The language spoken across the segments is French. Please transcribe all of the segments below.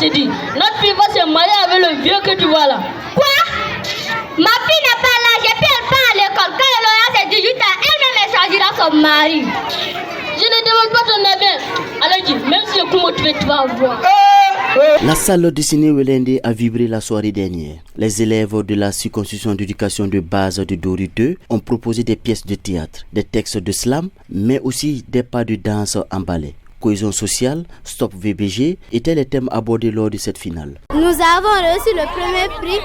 te dire, notre fille va se marier avec le vieux que tu vois là. Quoi? Ma fille n'est pas là, j'ai pu elle part à l'école. Quand elle aura ses 18 ans, elle-même choisira son mari. Je ne demande pas ton avis. Alors dis, même si le coup motivé, tu vas avoir. La salle de ciné Welende a vibré la soirée dernière. Les élèves de la circonscription d'éducation de base de Dori 2 ont proposé des pièces de théâtre, des textes de slam, mais aussi des pas de danse en ballet. Cohésion sociale, Stop VBG étaient les thèmes abordés lors de cette finale. Nous avons reçu le premier prix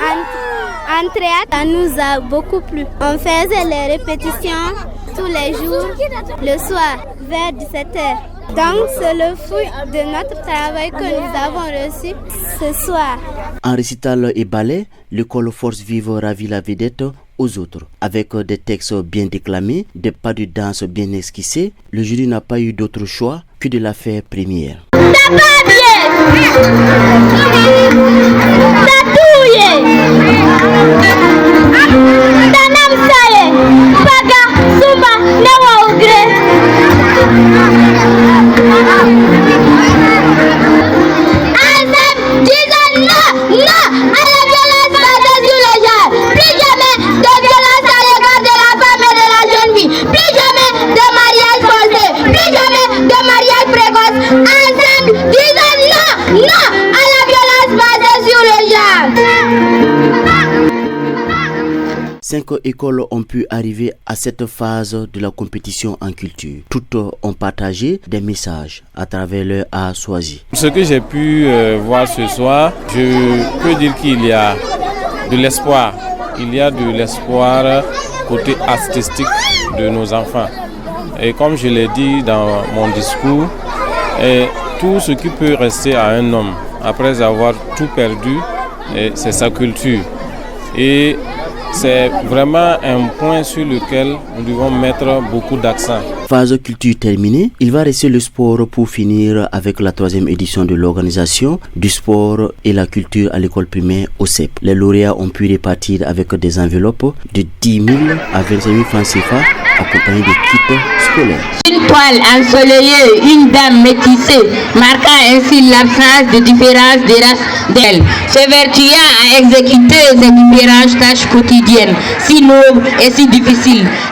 en théâtre. Ça nous a beaucoup plu. On faisait les répétitions tous les jours, le soir, vers 17h. Donc c'est le fruit de notre travail que nous avons reçu ce soir. En récital et ballet, l'école Force Vive ravit la vedette aux autres. Avec des textes bien déclamés, des pas de danse bien esquissés, le jury n'a pas eu d'autre choix que de la faire première. Ça va bien. Ça touille. Tanam saye. Paga, Sumba, Newa Ogre. Ensemble, disons non, non à la violence basée sur le genre. Plus jamais de violence à l'égard de la femme et de la jeune fille. Plus jamais de mariage forcé. Plus jamais de mariage précoce. Ensemble, disons non, non à la violence basée sur le genre. 5 écoles ont pu arriver à cette phase de la compétition en culture. Toutes ont partagé des messages à travers leur art choisi. Ce que j'ai pu voir ce soir, je peux dire qu'il y a de l'espoir. Il y a de l'espoir côté artistique de nos enfants. Et comme je l'ai dit dans mon discours, tout ce qui peut rester à un homme après avoir tout perdu, c'est sa culture. Et c'est vraiment un point sur lequel nous devons mettre beaucoup d'accent. Phase culture terminée, il va rester le sport pour finir avec la 3e édition de l'organisation du sport et la culture à l'école primaire OCEP. Les lauréats ont pu répartir avec des enveloppes de 10 000 à 25 000 francs CFA accompagnés de kits scolaires. Une toile ensoleillée, une dame métissée, marquant ainsi l'absence de différence des races d'elle, s'évertuant à exécuter ces différentes tâches quotidiennes, si nobles et si difficiles.